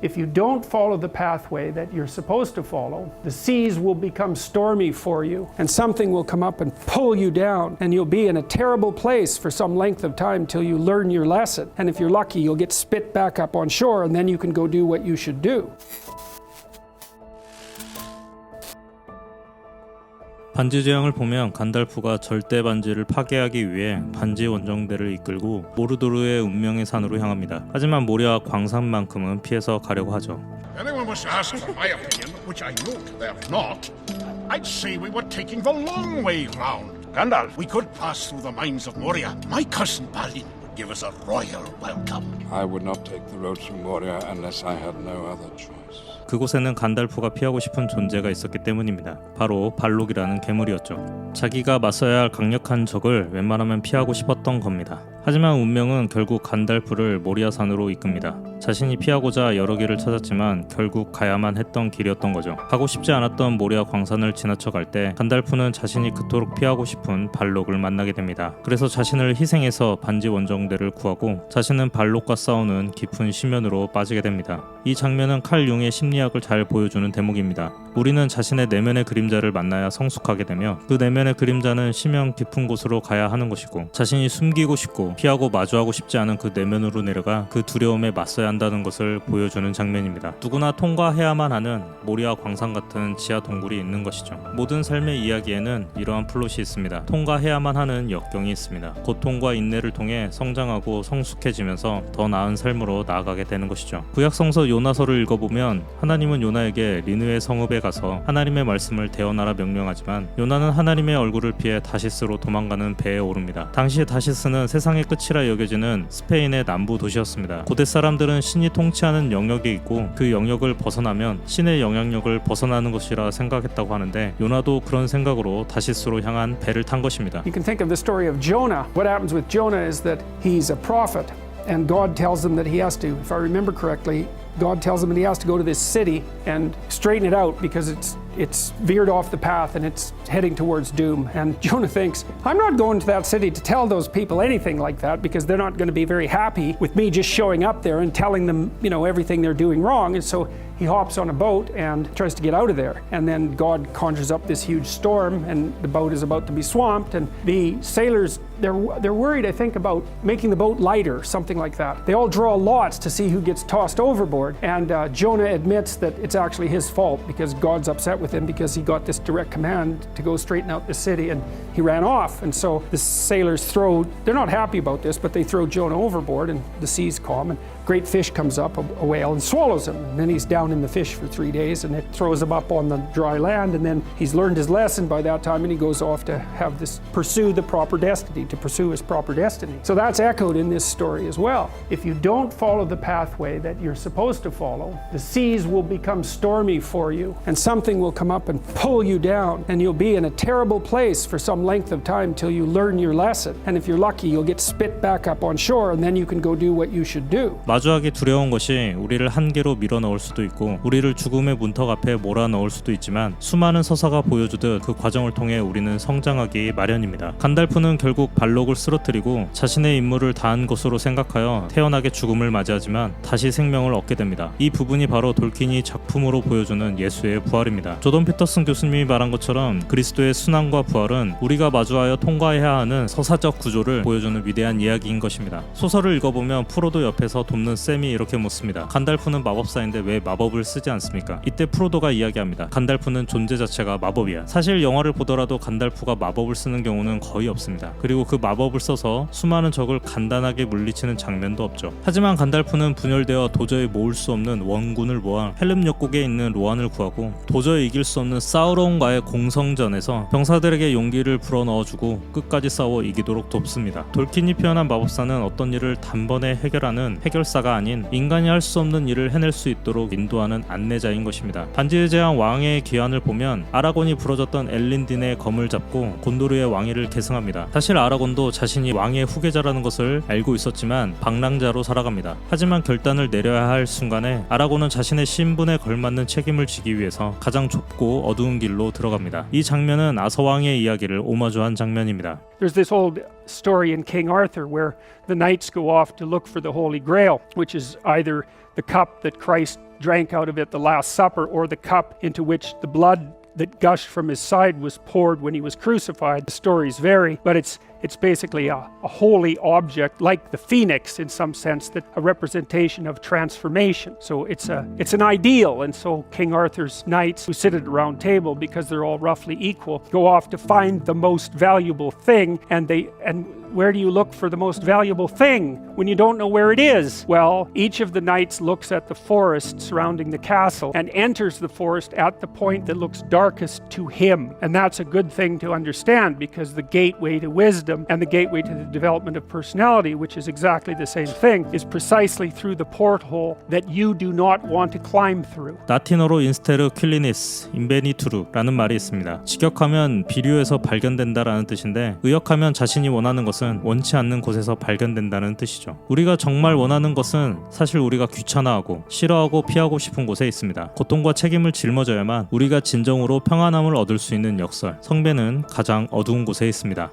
If you don't follow the pathway that you're supposed to follow, the seas will become stormy for you, and something will come up and pull you down, and you'll be in a terrible place for some length of time till you learn your lesson. And if you're lucky, you'll get spit back up on shore, and then you can go do what you should do. 반지 제왕을 보면 간달프가 절대 반지를 파괴하기 위해 반지 원정대를 이끌고 모르도르의 운명의 산으로 향합니다. 하지만 모리아 광산만큼은 피해서 가려고 하죠. Anyone was asked for my opinion, which I note they're not, I'd say we were taking the long way round. Gandalf, we could pass through the mines of Moria. My cousin Balin would give us a royal welcome. I would not take the road through Moria unless I had no other choice. 그곳에는 간달프가 피하고 싶은 존재가 있었기 때문입니다. 바로 발록이라는 괴물이었죠. 자기가 맞서야 할 강력한 적을 웬만하면 피하고 싶었던 겁니다. 하지만 운명은 결국 간달프를 모리아산으로 이끕니다. 자신이 피하고자 여러 길을 찾았지만 결국 가야만 했던 길이었던 거죠. 가고 싶지 않았던 모리아 광산을 지나쳐 갈 때 간달프는 자신이 그토록 피하고 싶은 발록을 만나게 됩니다. 그래서 자신을 희생해서 반지 원정대를 구하고 자신은 발록과 싸우는 깊은 심연으로 빠지게 됩니다. 이 장면은 칼 융의 심리학을 잘 보여주는 대목입니다. 우리는 자신의 내면의 그림자를 만나야 성숙하게 되며 그 내면의 그림자는 심연 깊은 곳으로 가야 하는 것이고 자신이 숨기고 싶고 피하고 마주하고 싶지 않은 그 내면으로 내려가 그 두려움에 맞서야 한다는 것을 보여주는 장면입니다. 누구나 통과해야만 하는 모리아 광산 같은 지하 동굴이 있는 것이죠. 모든 삶의 이야기에는 이러한 플롯이 있습니다. 통과해야만 하는 역경이 있습니다. 고통과 인내를 통해 성장하고 성숙해지면서 더 나은 삶으로 나아가게 되는 것이죠. 구약성서 요나서를 읽어보면 하나님은 요나에게 니느웨 성읍에 가서 하나님의 말씀을 대언하라 명령하지만 요나는 하나님의 얼굴을 피해 다시스로 도망가는 배에 오릅니다. 당시 다시스는 세상의 끝이라 여겨지는 스페인의 남부 도시였습니다. 고대 사람들은 신이 통치하는 영역이 있고 그 영역을 벗어나면 신의 영향력을 벗어나는 것이라 생각했다고 하는데 요나도 그런 생각으로 다시스로 향한 배를 탄 것입니다. You can think of the story of Jonah. What happens with Jonah is that he's a prophet, and God tells him that he has to, if I remember correctly, God tells him that he has to go to this city and straighten it out because it's veered off the path and it's heading towards doom. And Jonah thinks, I'm not going to that city to tell those people anything like that because they're not going to be very happy with me just showing up there and telling them, everything they're doing wrong. And so he hops on a boat and tries to get out of there. And then God conjures up this huge storm and the boat is about to be swamped. And the sailors, they're worried, I think, about making the boat lighter, something like that. They all draw lots to see who gets tossed overboard. And Jonah admits that it's actually his fault because God's upset with him because he got this direct command to go straighten out the city and he ran off. And so the sailors they're not happy about this, but they throw Jonah overboard and the seas calm and great fish comes up, a whale, and swallows him. And then he's down in the fish for 3 days and it throws him up on the dry land. And then he's learned his lesson by that time and he goes off to pursue the proper destiny, to pursue his proper destiny. So that's echoed in this story as well. If you don't follow the pathway that you're supposed to follow, the seas will become stormy for you and something will come up and pull you down and you'll be in a terrible place for some length of time till you learn your lesson. And if you're lucky, you'll get spit back up on shore and then you can go do what you should do. 마주하기 두려운 것이 우리를 한계로 밀어넣을 수도 있고 우리를 죽음의 문턱 앞에 몰아넣을 수도 있지만 수많은 서사가 보여주듯 그 과정을 통해 우리는 성장하기 마련입니다. 간달프는 결국 발록을 쓰러뜨리고 자신의 임무를 다한 것으로 생각하여 태연하게 죽음을 맞이하지만 다시 생명을 얻게 됩니다. 이 부분이 바로 돌키니 작품으로 보여주는 예수의 부활입니다. 조던 피터슨 교수님이 말한 것처럼 그리스도의 순환과 부활은 우리가 마주하여 통과해야 하는 서사적 구조를 보여주는 위대한 이야기인 것입니다. 소설을 읽어보면 프로도 옆에서 돕는 셈이 이렇게 묻습니다. 간달프는 마법사인데 왜 마법을 쓰지 않습니까? 이때 프로도가 이야기합니다. 간달프는 존재 자체가 마법이야. 사실 영화를 보더라도 간달프가 마법을 쓰는 경우는 거의 없습니다. 그리고 그 마법을 써서 수많은 적을 간단하게 물리치는 장면도 없죠. 하지만 간달프는 분열되어 도저히 모을 수 없는 원군을 모아 헬름 역국에 있는 로안을 구하고 도저히 이길 수 없는 사우론과의 공성전에서 병사들에게 용기를 불어넣어주고 끝까지 싸워 이기도록 돕습니다. 돌킨이 표현한 마법사는 어떤 일을 단번에 해결하는 해결사가 아닌 인간이 할 수 없는 일을 해낼 수 있도록 인도하는 안내자인 것입니다. 반지의 제왕 왕의 귀환을 보면 아라곤이 부러졌던 엘린딘의 검을 잡고 곤도르의 왕위를 계승합니다. 사실 아라곤도 자신이 왕의 후계자라는 것을 알고 있었지만 방랑자로 살아갑니다. 하지만 결단을 내려야 할 순간에 아라곤은 자신의 신분에 걸맞는 책임을 지기 위해서 가장 좁고 어두운 길로 들어갑니다. 이 장면은 아서왕의 이야기를 오마주한 장면입니다. There's this old story in King Arthur where the knights go off to look for the Holy Grail, which is either the cup that Christ drank out of at the Last Supper or the cup into which the blood that gushed from his side was poured when he was crucified. The stories vary, but it's basically a holy object, like the phoenix in some sense, that a representation of transformation. So it's an ideal, and so King Arthur's knights, who sit at a round table because they're all roughly equal, go off to find the most valuable thing, and where do you look for the most valuable thing when you don't know where it is? Well, each of the knights looks at the forest surrounding the castle and enters the forest at the point that looks darkest to him. And that's a good thing to understand, because the gateway to wisdom and the gateway to the development of personality, which is exactly the same thing, is precisely through the porthole that you do not want to climb through. 라틴어로 인스테르 퀼리니스, 인베니투르라는 말이 있습니다. 직역하면 비류에서 발견된다라는 뜻인데, 의역하면 자신이 원하는 것은 원치 않는 곳에서 발견된다는 뜻이죠. 우리가 정말 원하는 것은 사실 우리가 귀찮아하고 싫어하고 피하고 싶은 곳에 있습니다. 고통과 책임을 짊어져야만 우리가 진정으로 평안함을 얻을 수 있는 역설, 성배는 가장 어두운 곳에 있습니다.